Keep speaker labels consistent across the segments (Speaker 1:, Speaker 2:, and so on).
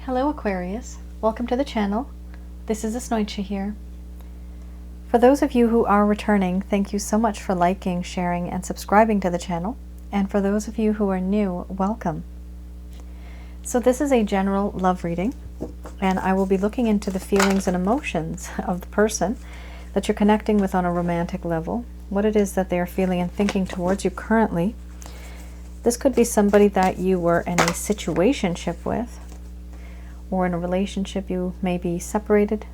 Speaker 1: Hello Aquarius, welcome to the channel. This is Asnointia here. For those of you who are returning, thank you so much for liking, sharing, and subscribing to the channel. And for those of you who are new, welcome. So this is a general love reading, and I will be looking into the feelings and emotions of the person that you're connecting with on a romantic level, what it is that they are feeling and thinking towards you currently. This could be somebody that you were in a situationship with, or in a relationship you may be separated.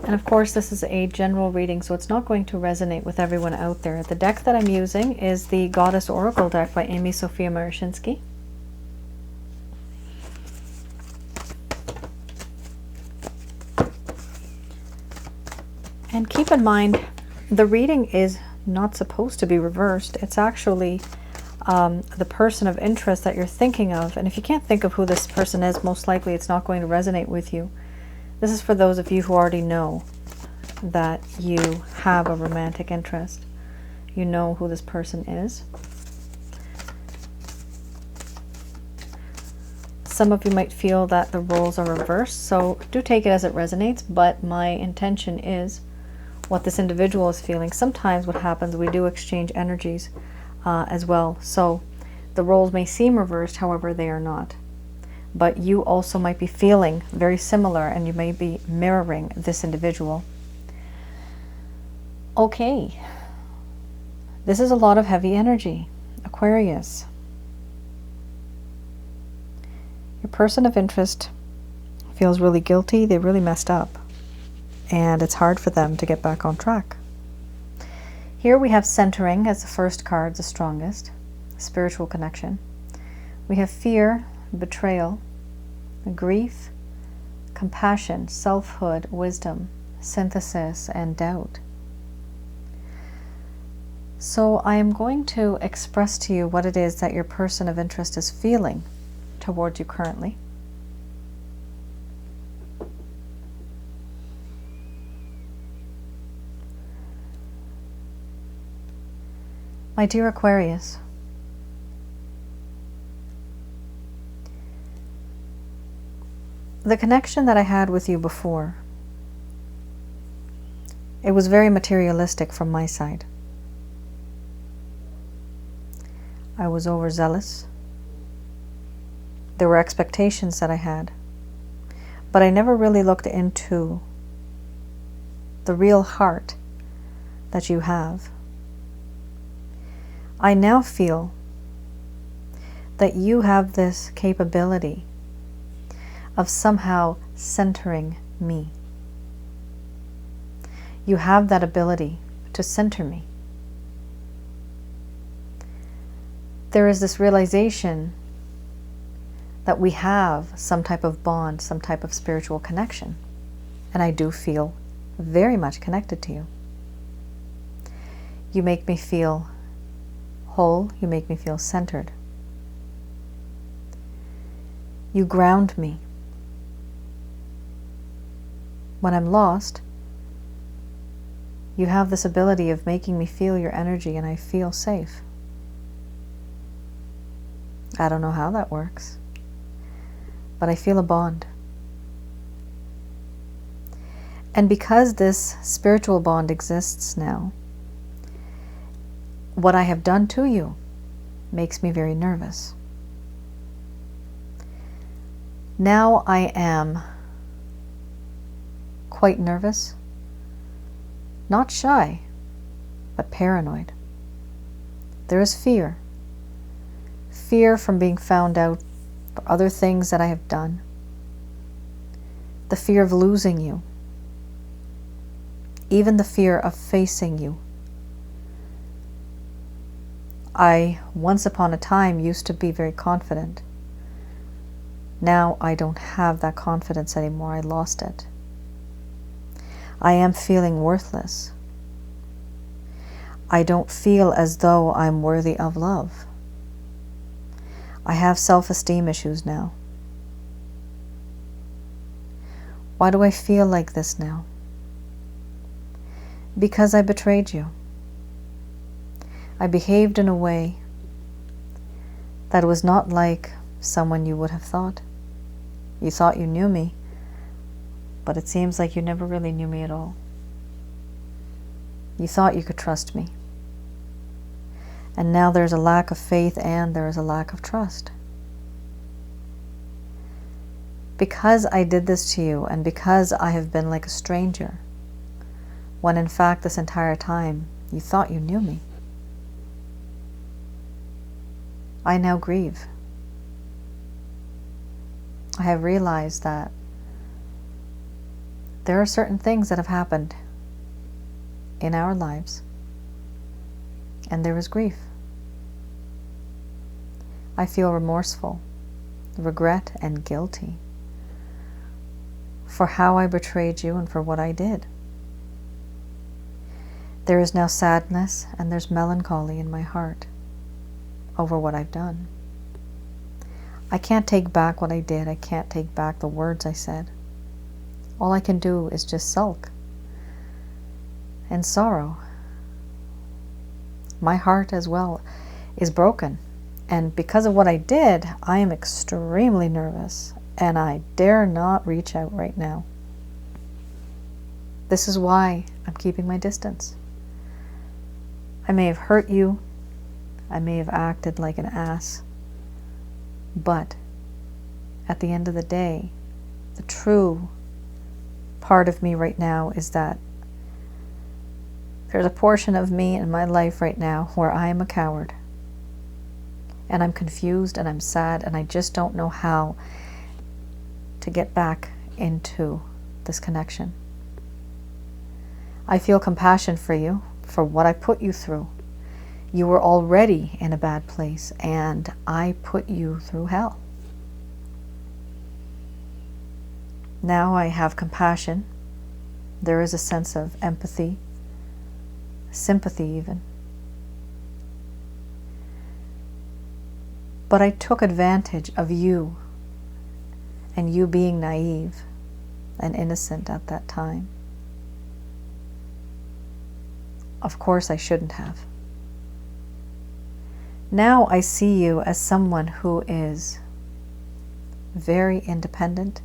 Speaker 1: And of course, this is a general reading, so it's not going to resonate with everyone out there. The deck that I'm using is the Goddess Oracle deck by Amy Sophia Marashinsky. And keep in mind, the reading is not supposed to be reversed. It's actually the person of interest that you're thinking of. And if you can't think of who this person is, most likely it's not going to resonate with you. This is for those of you who already know that you have a romantic interest. You know who this person is. Some of you might feel that the roles are reversed, so do take it as it resonates, but my intention is what this individual is feeling. Sometimes what happens, we do exchange energies as well. So the roles may seem reversed, however, they are not. But you also might be feeling very similar, and you may be mirroring this individual. Okay. This is a lot of heavy energy, Aquarius. Your person of interest feels really guilty. They really messed up, and it's hard for them to get back on track. Here we have centering as the first card, the strongest, spiritual connection. We have fear, betrayal, grief, compassion, selfhood, wisdom, synthesis, and doubt. So I am going to express to you what it is that your person of interest is feeling towards you currently. My dear Aquarius, the connection that I had with you before, it was very materialistic from my side. I was overzealous. There were expectations that I had, but I never really looked into the real heart that you have. I now feel that you have this capability of somehow centering me. You have that ability to center me. There is this realization that we have some type of bond, some type of spiritual connection. And I do feel very much connected to you. You make me feel whole. You make me feel centered. You ground me. When I'm lost, you have this ability of making me feel your energy, and I feel safe. I don't know how that works, but I feel a bond. And because this spiritual bond exists now, what I have done to you makes me very nervous. Now I am quite nervous, not shy, but paranoid. There is fear. Fear from being found out for other things that I have done. The fear of losing you. Even the fear of facing you. I, once upon a time, used to be very confident. Now I don't have that confidence anymore. I lost it. I am feeling worthless. I don't feel as though I'm worthy of love. I have self-esteem issues now. Why do I feel like this now? Because I betrayed you. I behaved in a way that it was not like someone you would have thought. You thought you knew me, but it seems like you never really knew me at all. You thought you could trust me. And now there's a lack of faith and there is a lack of trust. Because I did this to you, and because I have been like a stranger, when in fact this entire time you thought you knew me, I now grieve. I have realized that there are certain things that have happened in our lives, and there is grief. I feel remorseful, regret, and guilty for how I betrayed you and for what I did. There is now sadness and there's melancholy in my heart over what I've done. I can't take back what I did. I can't take back the words I said. All I can do is just sulk and sorrow. My heart as well is broken. And because of what I did, I am extremely nervous, and I dare not reach out right now. This is why I'm keeping my distance. I may have hurt you. I may have acted like an ass. But at the end of the day, the true part of me right now is that there's a portion of me in my life right now where I am a coward. And I'm confused and I'm sad and I just don't know how to get back into this connection. I feel compassion for you, for what I put you through. You were already in a bad place and I put you through hell. Now I have compassion. There is a sense of empathy, sympathy even. But I took advantage of you and you being naive and innocent at that time. Of course I shouldn't have. Now I see you as someone who is very independent,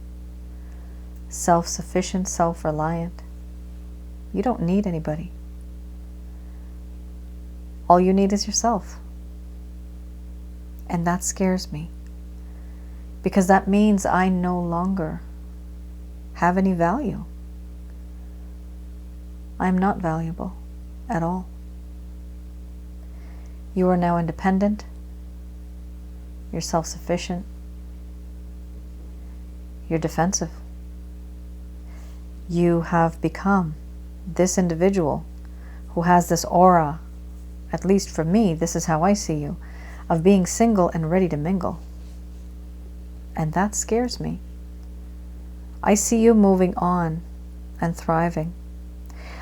Speaker 1: self-sufficient, self-reliant. You don't need anybody. All you need is yourself. And that scares me, because that means I no longer have any value. I'm not valuable at all. You are now independent. You're self-sufficient. You're defensive. You have become this individual who has this aura, at least for me, this is how I see you, of being single and ready to mingle. And that scares me. I see you moving on and thriving.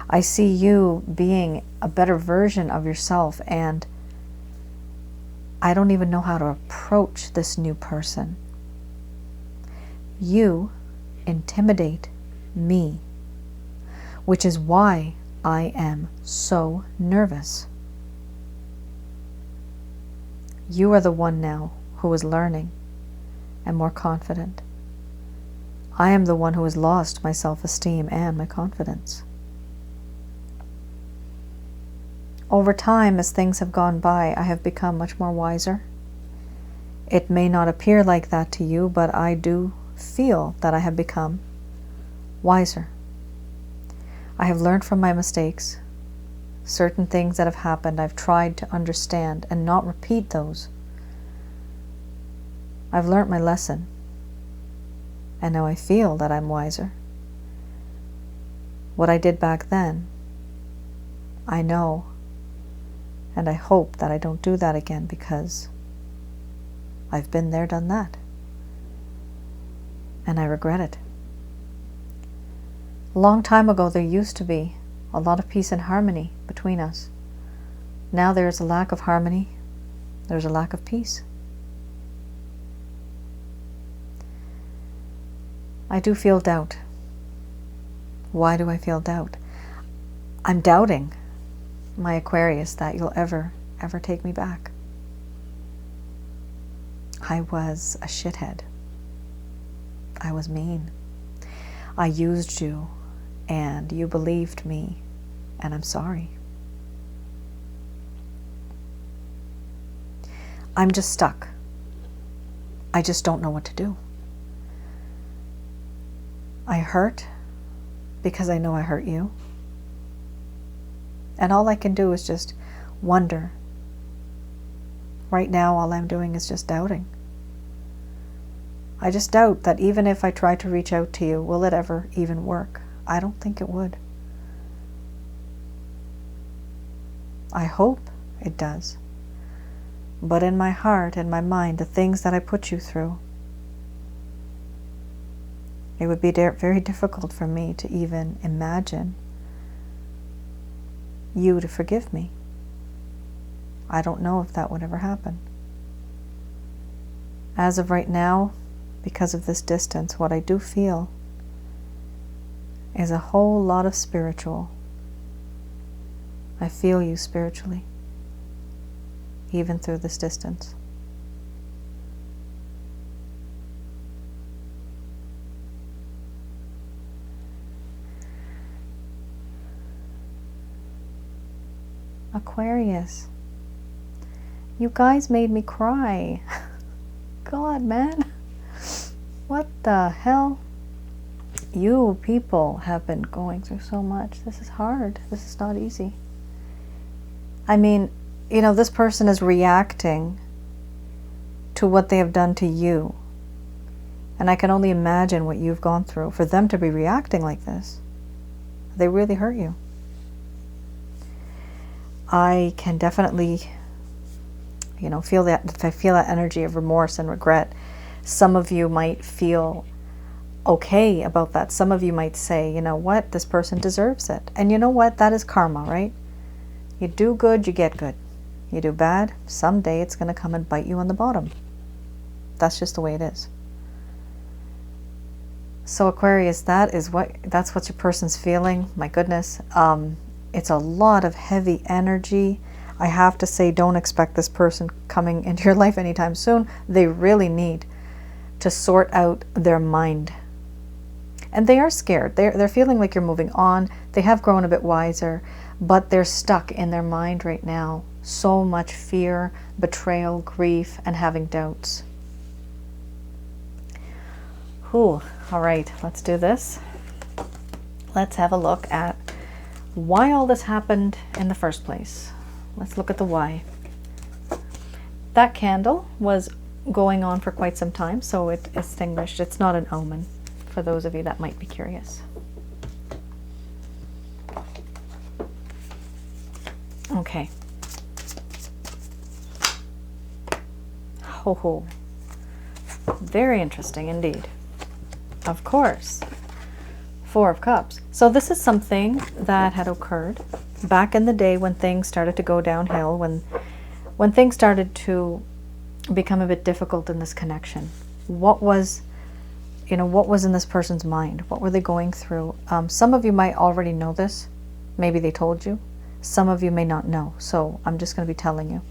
Speaker 1: I see you being a better version of yourself, and I don't even know how to approach this new person. You intimidate me, which is why I am so nervous. You are the one now who is learning and more confident. I am the one who has lost my self-esteem and my confidence. Over time, as things have gone by, I have become much more wiser. It may not appear like that to you, but I do feel that I have become wiser. I have learned from my mistakes. Certain things that have happened, I've tried to understand and not repeat those. I've learned my lesson, and now I feel that I'm wiser. What I did back then, I know, and I hope that I don't do that again, because I've been there, done that, and I regret it. A long time ago, there used to be a lot of peace and harmony between us. Now there is a lack of harmony. There's a lack of peace. I do feel doubt. Why do I feel doubt? I'm doubting, my Aquarius, that you'll ever take me back. I was a shithead. I was mean. I used you, and you believed me, and I'm sorry. I'm just stuck. I just don't know what to do. I hurt because I know I hurt you. And all I can do is just wonder. Right now, all I'm doing is just doubting. I just doubt that even if I try to reach out to you, will it ever even work? I don't think it would. I hope it does. But in my heart and my mind, the things that I put you through, it would be very difficult for me to even imagine you to forgive me. I don't know if that would ever happen. As of right now, because of this distance, what I do feel is a whole lot of spiritual. I feel you spiritually, even through this distance. Aquarius, you guys made me cry. God, man. What the hell? You people have been going through so much. This is hard. This is not easy. I mean, you know, this person is reacting to what they have done to you. And I can only imagine what you've gone through for them to be reacting like this. They really hurt you. I can definitely, you know, feel that. If I feel that energy of remorse and regret, some of you might feel okay about that. Some of you might say, you know what, this person deserves it. And you know what, that is karma, right? You do good, you get good. You do bad, someday it's going to come and bite you on the bottom. That's just the way it is. So Aquarius, that's what your person's feeling. My goodness. It's a lot of heavy energy. I have to say, don't expect this person coming into your life anytime soon. They really need to sort out their mind. And they are scared. They're feeling like you're moving on. They have grown a bit wiser, but they're stuck in their mind right now. So much fear, betrayal, grief, and having doubts. Whew. All right, let's do this. Let's have a look at why all this happened in the first place. Let's look at the why. That candle was going on for quite some time, so it extinguished. It's not an omen, for those of you that might be curious. Okay. Ho ho. Very interesting indeed. Of course. Four of Cups. So this is something that had occurred back in the day when things started to go downhill, when things started to become a bit difficult in this connection. What was in this person's mind? What were they going through? Some of you might already know this. Maybe they told you. Some of you may not know. So I'm just going to be telling you.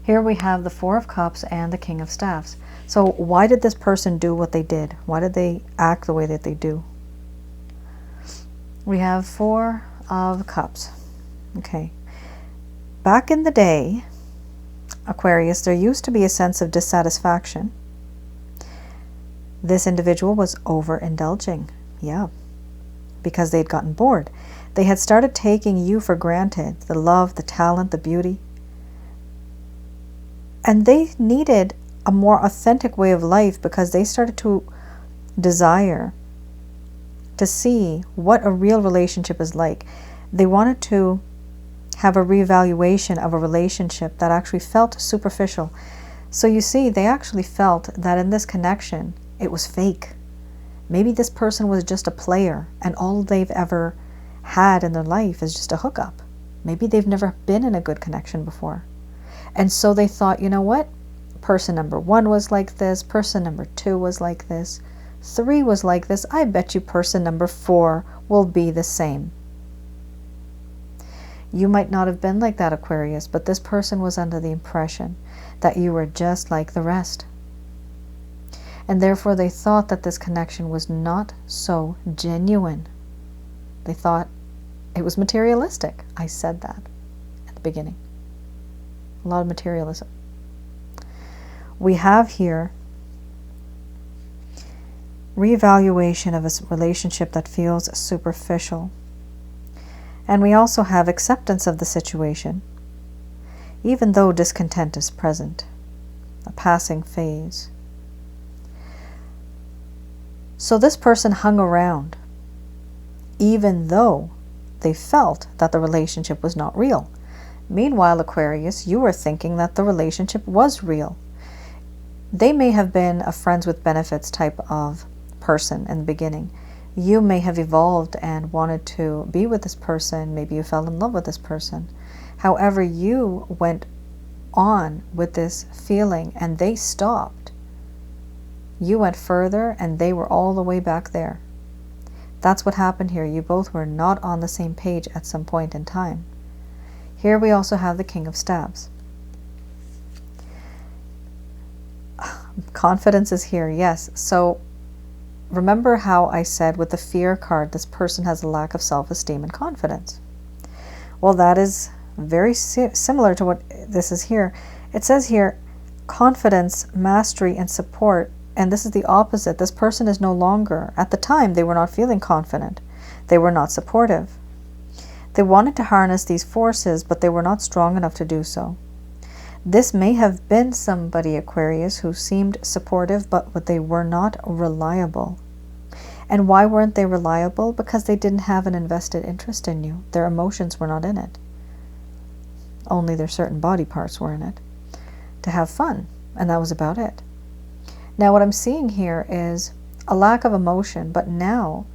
Speaker 1: Here we have the Four of Cups and the King of Staffs. So why did this person do what they did? Why did they act the way that they do? We have Four of Cups. Okay. Back in the day, Aquarius, there used to be a sense of dissatisfaction. This individual was overindulging. Yeah. Because they'd gotten bored. They had started taking you for granted. The love, the talent, the beauty. And they needed a more authentic way of life because they started to desire to see what a real relationship is like. They wanted to have a reevaluation of a relationship that actually felt superficial. So you see, they actually felt that in this connection, it was fake. Maybe this person was just a player and all they've ever had in their life is just a hookup. Maybe they've never been in a good connection before. And so they thought, you know what? Person number 1 was like this. Person number 2 was like this. 3 was like this. I bet you person number 4 will be the same. You might not have been like that, Aquarius, but this person was under the impression that you were just like the rest. And therefore they thought that this connection was not so genuine. They thought it was materialistic. I said that at the beginning. A lot of materialism. We have here reevaluation of a relationship that feels superficial. And we also have acceptance of the situation, even though discontent is present, a passing phase. So this person hung around, even though they felt that the relationship was not real. Meanwhile, Aquarius, you were thinking that the relationship was real. They may have been a friends with benefits type of person in the beginning. You may have evolved and wanted to be with this person. Maybe you fell in love with this person. However, you went on with this feeling and they stopped. You went further and they were all the way back there. That's what happened here. You both were not on the same page at some point in time. Here we also have the King of Staves. Confidence is here, yes. So remember how I said with the Fear card, this person has a lack of self-esteem and confidence. Well, that is very similar to what this is here. It says here, confidence, mastery, and support. And this is the opposite. This person is no longer, at the time, they were not feeling confident. They were not supportive. They wanted to harness these forces, but they were not strong enough to do so. This may have been somebody, Aquarius, who seemed supportive, but they were not reliable. And why weren't they reliable? Because they didn't have an invested interest in you. Their emotions were not in it. Only their certain body parts were in it. To have fun, and that was about it. Now what I'm seeing here is a lack of emotion, but now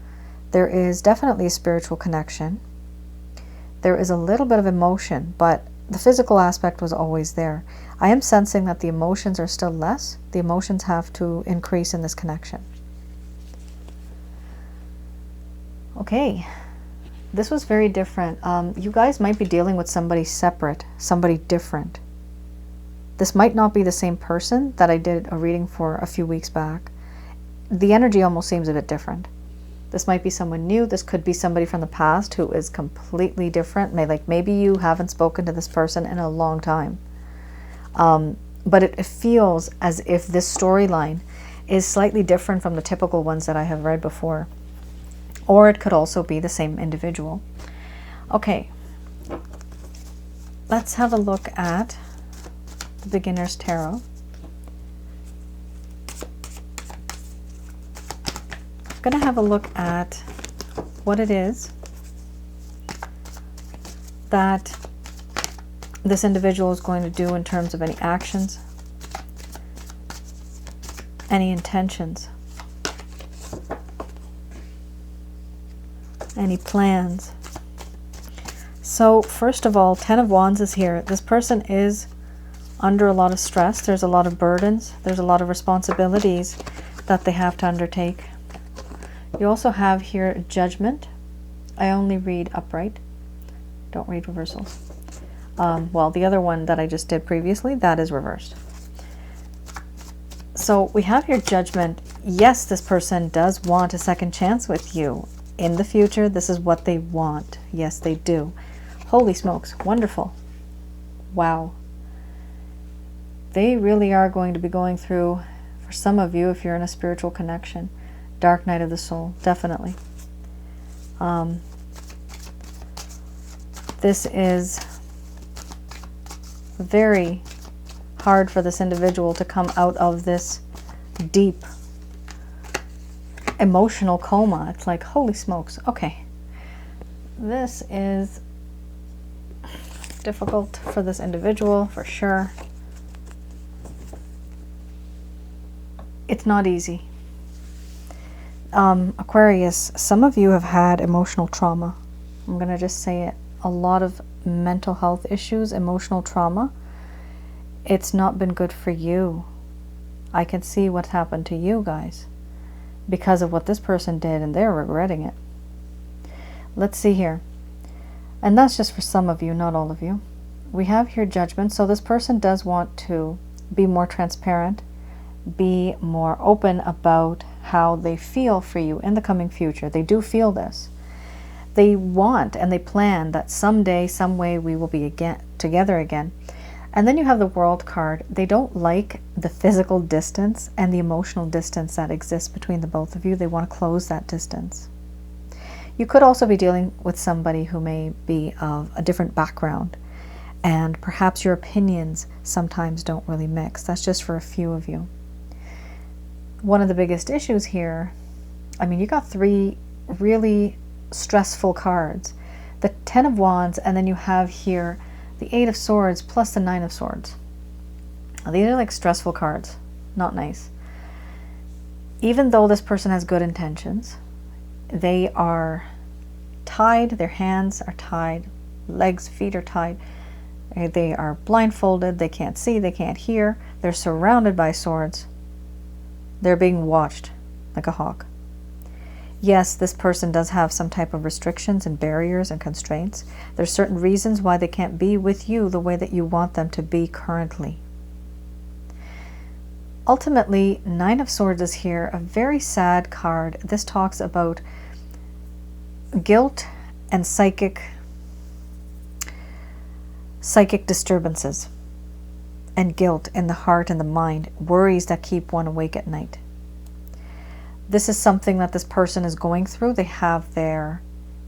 Speaker 1: there is definitely a spiritual connection. There is a little bit of emotion, but the physical aspect was always there. I am sensing that the emotions are still less. The emotions have to increase in this connection. Okay, this was very different. You guys might be dealing with somebody separate, somebody different. This might not be the same person that I did a reading for a few weeks back. The energy almost seems a bit different. This might be someone new. This could be somebody from the past who is completely different. Maybe you haven't spoken to this person in a long time. But it feels as if this storyline is slightly different from the typical ones that I have read before. Or it could also be the same individual. Okay, let's have a look at the Beginner's Tarot. I'm going to have a look at what it is that this individual is going to do in terms of any actions, any intentions, any plans. So first of all, Ten of Wands is here. This person is under a lot of stress. There's a lot of burdens. There's a lot of responsibilities that they have to undertake. You also have here Judgment. I only read upright. Don't read reversals. Well, the other one that I just did previously, that is reversed. So we have here Judgment. Yes, this person does want a second chance with you. In the future, this is what they want. Yes, they do. Holy smokes, wonderful. Wow. They really are going to be going through, for some of you, if you're in a spiritual connection, dark night of the soul, definitely. This is very hard for this individual to come out of this deep emotional coma. It's like, holy smokes. Okay. This is difficult for this individual, for sure. It's not easy. Aquarius, some of you have had emotional trauma. I'm going to just say it. A lot of mental health issues, emotional trauma. It's not been good for you. I can see what's happened to you guys because of what this person did, and they're regretting it. Let's see here. And that's just for some of you, not all of you. We have here Judgment. So this person does want to be more transparent be more open about how they feel for you in the coming future. They do feel this. They want and they plan that someday, some way we will be together again. And then you have the World card. They don't like the physical distance and the emotional distance that exists between the both of you. They want to close that distance. You could also be dealing with somebody who may be of a different background, and perhaps your opinions sometimes don't really mix. That's just for a few of you. One of the biggest issues here, I mean, you got 3 really stressful cards. The 10 of Wands, and then you have here the 8 of Swords plus the 9 of Swords. Now, these are like stressful cards. Not nice. Even though this person has good intentions, they are tied. Their hands are tied. Legs, feet are tied. They are blindfolded. They can't see. They can't hear. They're surrounded by swords. They're being watched like a hawk. Yes, this person does have some type of restrictions and barriers and constraints. There's certain reasons why they can't be with you the way that you want them to be currently. Ultimately, 9 of Swords is here, a very sad card. This talks about guilt and psychic disturbances and guilt in the heart and the mind, worries that keep one awake at night. This is something that this person is going through. They have their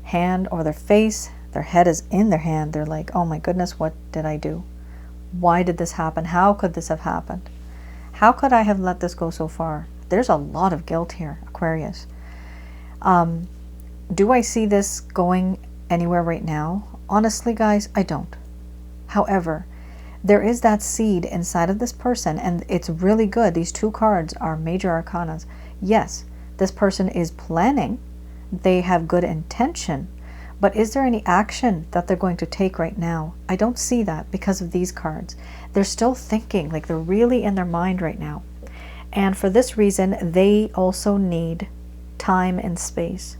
Speaker 1: hand or their face, their head is in their hand. They're like, oh my goodness, what did I do? Why did this happen? How could this have happened? How could I have let this go so far? There's a lot of guilt here, Aquarius. Do I see this going anywhere right now? Honestly, guys, I don't. However, there is that seed inside of this person, and it's really good. These 2 cards are major arcanas. Yes, this person is planning. They have good intention. But is there any action that they're going to take right now? I don't see that because of these cards. They're still thinking, like they're really in their mind right now. And for this reason, they also need time and space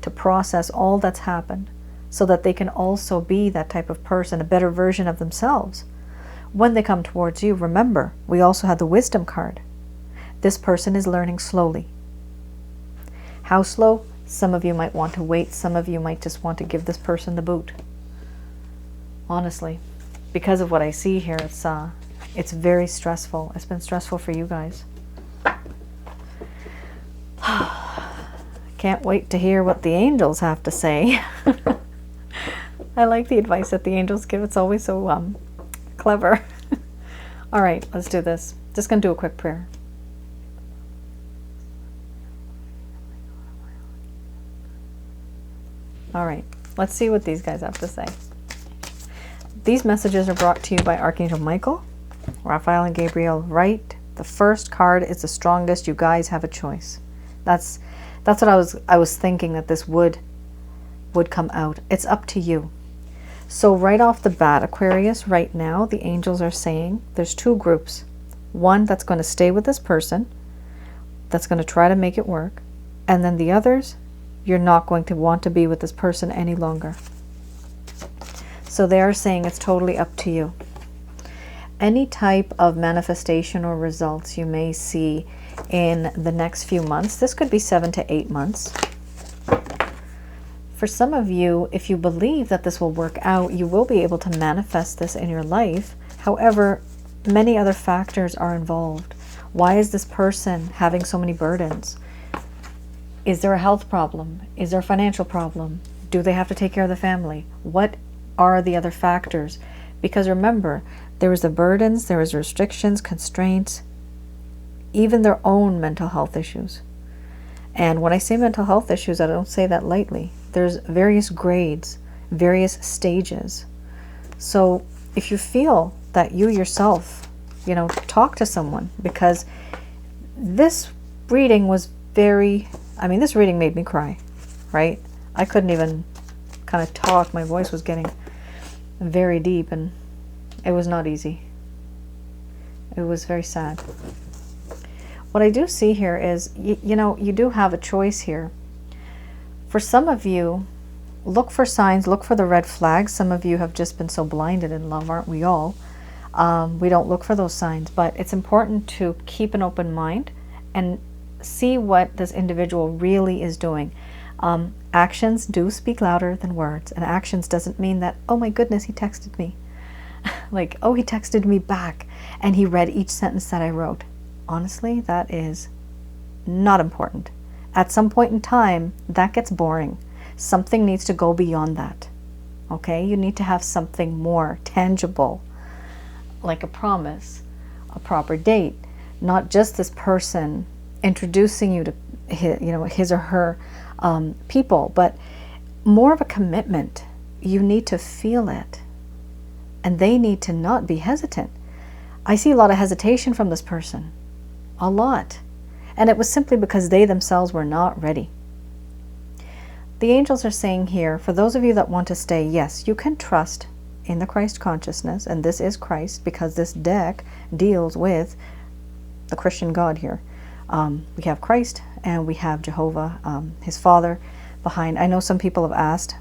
Speaker 1: to process all that's happened so that they can also be that type of person, a better version of themselves. When they come towards you, remember, we also have the Wisdom card. This person is learning slowly. How slow? Some of you might want to wait. Some of you might just want to give this person the boot. Honestly, because of what I see here, it's very stressful. It's been stressful for you guys. Can't wait to hear what the angels have to say. I like the advice that the angels give. It's always so clever. All right, let's do this. Just going to do a quick prayer. All right, let's see what these guys have to say. These messages are brought to you by Archangel Michael, Raphael, and Gabriel. Right, the first card is the strongest. You guys have a choice. That's what I was thinking, that this would come out. It's up to you. So right off the bat, Aquarius, right now, the angels are saying there's 2 groups. One that's going to stay with this person, that's going to try to make it work, and then the others, you're not going to want to be with this person any longer. So they are saying it's totally up to you. Any type of manifestation or results you may see in the next few months, this could be 7 to 8 months. For some of you, if you believe that this will work out, you will be able to manifest this in your life. However, many other factors are involved. Why is this person having so many burdens? Is there a health problem? Is there a financial problem? Do they have to take care of the family? What are the other factors? Because remember, there is the burdens, there is restrictions, constraints, even their own mental health issues. And when I say mental health issues, I don't say that lightly. There's various grades, various stages. So if you feel that you yourself, talk to someone, because this reading was this reading made me cry, right? I couldn't even kind of talk. My voice was getting very deep, and it was not easy. It was very sad. What I do see here is, you do have a choice here. For some of you, look for signs, look for the red flags. Some of you have just been so blinded in love, aren't we all? We don't look for those signs, but it's important to keep an open mind and see what this individual really is doing. Actions do speak louder than words, and actions doesn't mean that, oh my goodness, he texted me. Like, oh, he texted me back and he read each sentence that I wrote. Honestly, that is not important. At some point in time, that gets boring. Something needs to go beyond that. Okay? You need to have something more tangible, like a promise, a proper date, not just this person introducing you to his or her people, but more of a commitment. You need to feel it, and they need to not be hesitant. I see a lot of hesitation from this person, a lot, and it was simply because they themselves were not ready. The angels are saying here, for those of you that want to stay, yes, you can trust in the Christ consciousness, and this is Christ, because this deck deals with the Christian God here. We have Christ and we have Jehovah, his Father, behind. I know some people have asked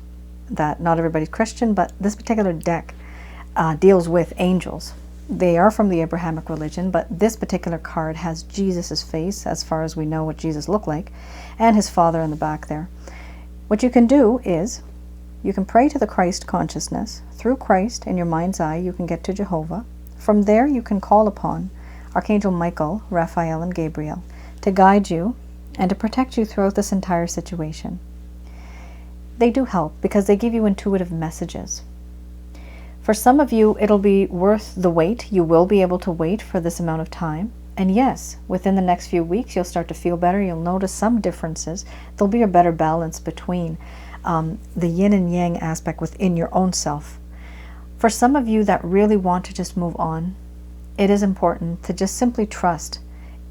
Speaker 1: that not everybody's Christian, but this particular deck deals with angels. They are from the Abrahamic religion, but this particular card has Jesus's face, as far as we know what Jesus looked like, and his Father in the back there. What you can do is you can pray to the Christ consciousness. Through Christ, in your mind's eye, you can get to Jehovah. From there, you can call upon Archangel Michael, Raphael, and Gabriel to guide you and to protect you throughout this entire situation. They do help because they give you intuitive messages. For some of you, it'll be worth the wait. You will be able to wait for this amount of time. And yes, within the next few weeks, you'll start to feel better. You'll notice some differences. There'll be a better balance between the yin and yang aspect within your own self. For some of you that really want to just move on, it is important to just simply trust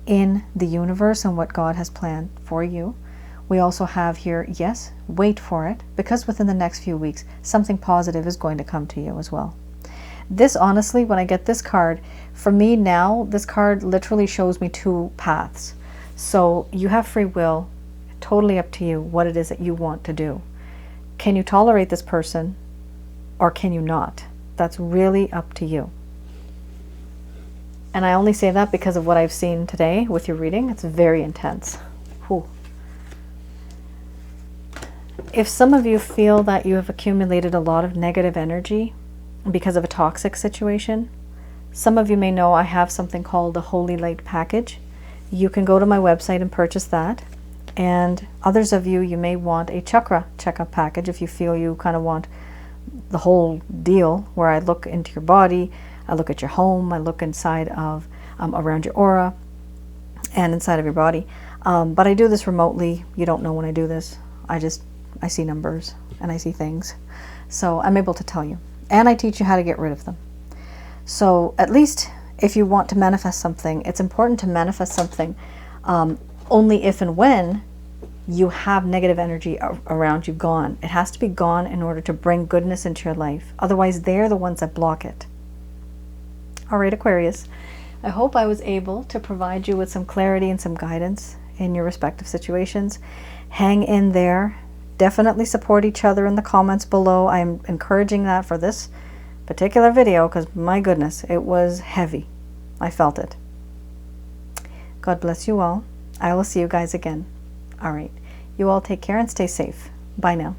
Speaker 1: in the universe and what God has planned for you. We also have here, yes, wait for it, because within the next few weeks, something positive is going to come to you as well. This, honestly, when I get this card, for me now, this card literally shows me two paths. So you have free will, totally up to you what it is that you want to do. Can you tolerate this person or can you not? That's really up to you. And I only say that because of what I've seen today with your reading. It's very intense. Whew. If some of you feel that you have accumulated a lot of negative energy because of a toxic situation, some of you may know I have something called a Holy Light package. You can go to my website and purchase that. And others of you, you may want a chakra checkup package if you feel you kind of want the whole deal, where I look into your body, I look at your home, I look inside of, around your aura and inside of your body. But I do this remotely. You don't know when I do this. I see numbers and I see things. So I'm able to tell you. And I teach you how to get rid of them. So at least if you want to manifest something, it's important to manifest something only if and when you have negative energy around you gone. It has to be gone in order to bring goodness into your life. Otherwise, they're the ones that block it. All right, Aquarius, I hope I was able to provide you with some clarity and some guidance in your respective situations. Hang in there. Definitely support each other in the comments below. I'm encouraging that for this particular video because, my goodness, it was heavy. I felt it. God bless you all. I will see you guys again. All right. You all take care and stay safe. Bye now.